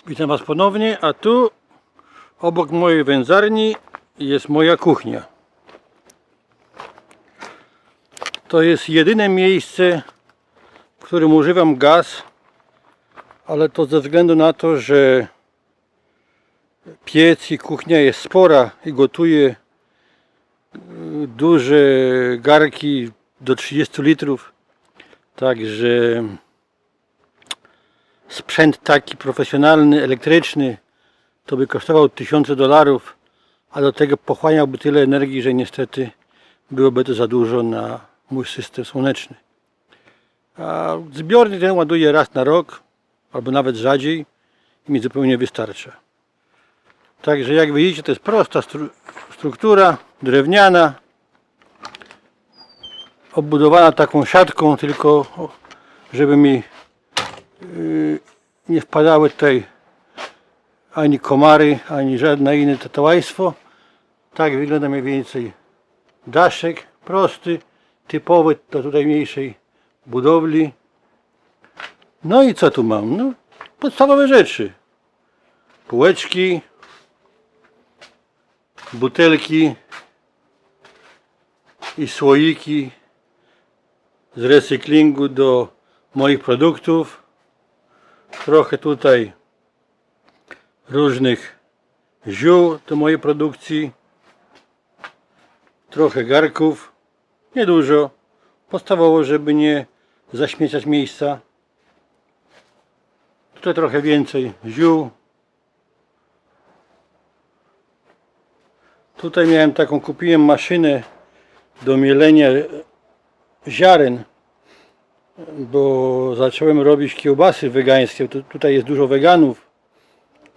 Witam Was ponownie, a tu obok mojej wędzarni jest moja kuchnia. To jest jedyne miejsce, w którym używam gaz, ale to ze względu na to, że piec i kuchnia jest spora i gotuję duże garki do 30 litrów. Także sprzęt taki profesjonalny, elektryczny to by kosztował $1000, a do tego pochłaniałby tyle energii, że niestety byłoby to za dużo na mój system słoneczny. A zbiornik ten ładuję raz na rok, albo nawet rzadziej i mi zupełnie wystarcza. Także jak widzicie, to jest prosta struktura, drewniana, obudowana taką siatką, tylko żeby mi nie wpadały tutaj ani komary, ani żadne inne tatuajstwo. Tak wygląda mniej więcej daszek, prosty, typowy do tutaj mniejszej budowli. No i co tu mam? No, podstawowe rzeczy. Półeczki, butelki i słoiki z recyklingu do moich produktów. Trochę tutaj różnych ziół do mojej produkcji. Trochę garków. Niedużo. Podstawowo, żeby nie zaśmiecać miejsca. Tutaj trochę więcej ziół. Tutaj miałem taką, kupiłem maszynę do mielenia ziaren, bo zacząłem robić kiełbasy wegańskie. Tutaj jest dużo weganów,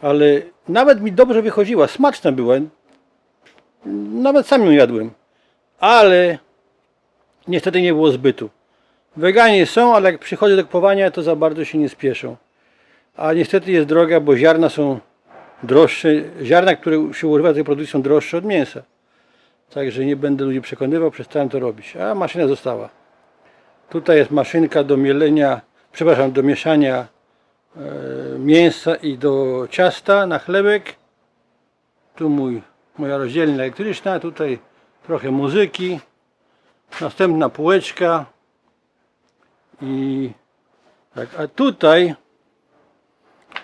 ale nawet mi dobrze wychodziła, smaczna była. Nawet sam ją jadłem, ale niestety nie było zbytu. Weganie są, ale jak przychodzi do kupowania, to za bardzo się nie spieszą. A niestety jest droga, bo ziarna są droższe. Ziarna, które się używa do tej produkcji, są droższe od mięsa. Także nie będę ludzi przekonywał, przestałem to robić. A maszyna została. Tutaj jest maszynka do mielenia, przepraszam, do mieszania mięsa i do ciasta na chlebek. Tu moja rozdzielnia elektryczna, tutaj trochę muzyki. Następna półeczka. I tak, a tutaj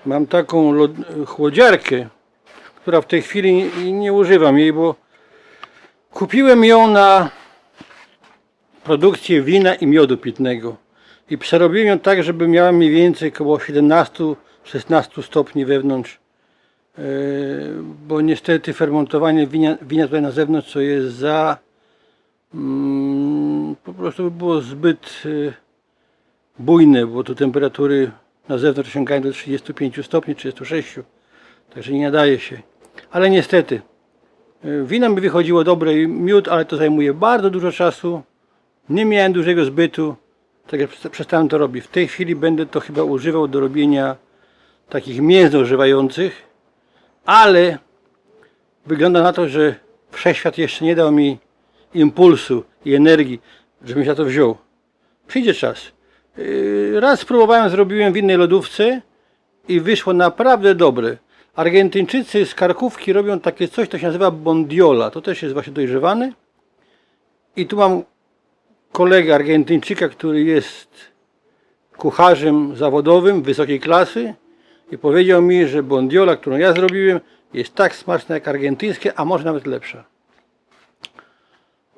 mam taką chłodziarkę, która w tej chwili nie używam jej, bo kupiłem ją na produkcję wina i miodu pitnego i przerobiłem ją tak, żeby miała mniej więcej około 17-16 stopni wewnątrz, bo niestety fermentowanie wina tutaj na zewnątrz to jest za po prostu by było zbyt bujne, bo tu temperatury na zewnątrz sięgają do 35 stopni, 36, także nie nadaje się. Ale niestety wino mi wychodziło dobre i miód, ale to zajmuje bardzo dużo czasu. Nie miałem dużego zbytu, także przestałem to robić. W tej chwili będę to chyba używał do robienia takich mięs dożywających, ale wygląda na to, że wszechświat jeszcze nie dał mi impulsu i energii, żebym się na to wziął. Przyjdzie czas. Raz spróbowałem, zrobiłem w innej lodówce i wyszło naprawdę dobre. Argentyńczycy z karkówki robią takie coś, to się nazywa bondiola. To też jest właśnie dojrzewane. I tu mam kolegę Argentyńczyka, który jest kucharzem zawodowym wysokiej klasy i powiedział mi, że bondiola, którą ja zrobiłem, jest tak smaczna jak argentyńskie, a może nawet lepsza.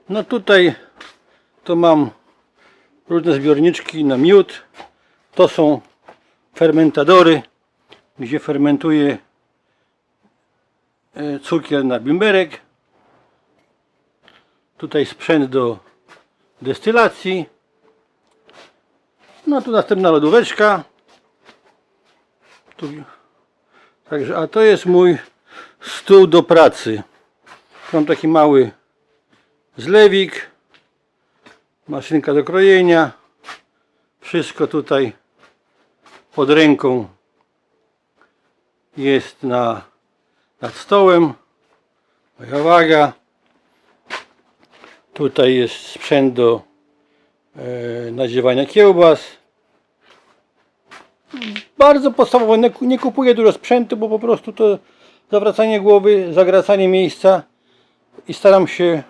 No tutaj to mam różne zbiorniczki na miód. To są fermentadory, gdzie fermentuję cukier na bimberek. Tutaj sprzęt do destylacji. No tu następna lodóweczka. Także, a to jest mój stół do pracy. Mam taki mały zlewik, maszynka do krojenia. Wszystko tutaj pod ręką jest nad stołem. Moja waga. Tutaj jest sprzęt do nadziewania kiełbas. bardzo podstawowe, nie kupuję dużo sprzętu, bo po prostu to zawracanie głowy, zagracanie miejsca i staram się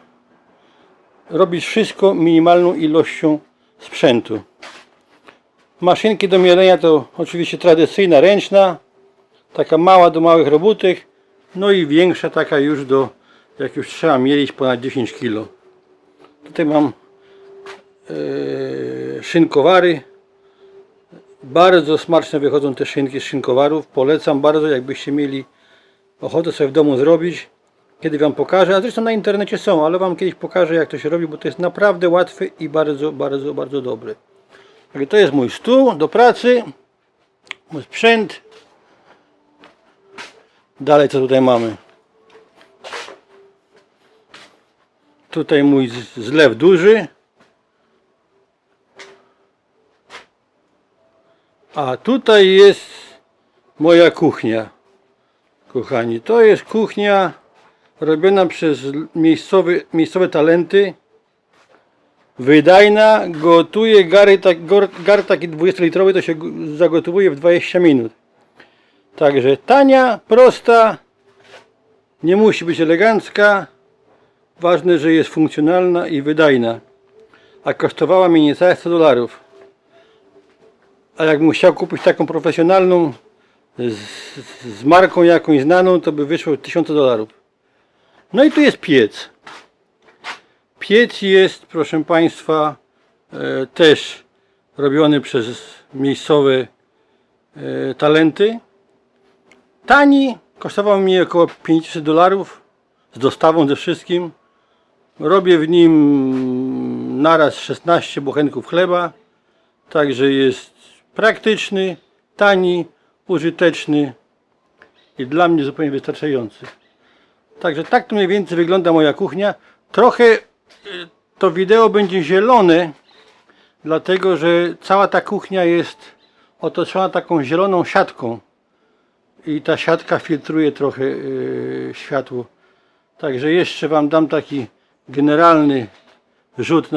robić wszystko minimalną ilością sprzętu. Maszynki do mielenia to oczywiście tradycyjna, ręczna, taka mała do małych robótek, no i większa taka już do, jak już trzeba mielić ponad 10 kg. Tutaj mam szynkowary. Bardzo smaczne wychodzą te szynki z szynkowarów. Polecam bardzo, jakbyście mieli ochotę sobie w domu zrobić. Kiedy Wam pokażę, a zresztą na internecie są, ale Wam kiedyś pokażę, jak to się robi, bo to jest naprawdę łatwe i bardzo, bardzo, bardzo dobre. Tak, to jest mój stół do pracy, mój sprzęt. Dalej co tutaj mamy? Tutaj mój zlew duży. A tutaj jest moja kuchnia. Kochani, to jest kuchnia robiona przez miejscowe talenty. Wydajna, gotuje gar taki 20-litrowy, to się zagotowuje w 20 minut. Także tania, prosta, nie musi być elegancka. Ważne, że jest funkcjonalna i wydajna. A kosztowała mnie niecałe $100. A jakbym chciał kupić taką profesjonalną z marką jakąś znaną, to by wyszło $1000. No i tu jest piec. Piec jest, proszę Państwa, też robiony przez miejscowe talenty. Tani, kosztował mnie około $500 z dostawą ze wszystkim. Robię w nim naraz 16 bochenków chleba, także jest praktyczny, tani, użyteczny i dla mnie zupełnie wystarczający. Także tak to mniej więcej wygląda moja kuchnia. Trochę to wideo będzie zielone, dlatego że cała ta kuchnia jest otoczona taką zieloną siatką i ta siatka filtruje trochę światło. Także jeszcze Wam dam taki generalny rzut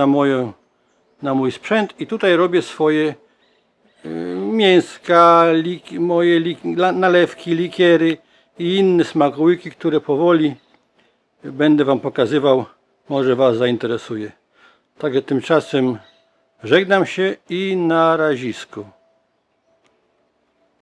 na mój sprzęt i tutaj robię swoje mięska, moje nalewki, likiery i inne smakołyki, które powoli będę Wam pokazywał, może Was zainteresuje. Także tymczasem żegnam się i na razisko.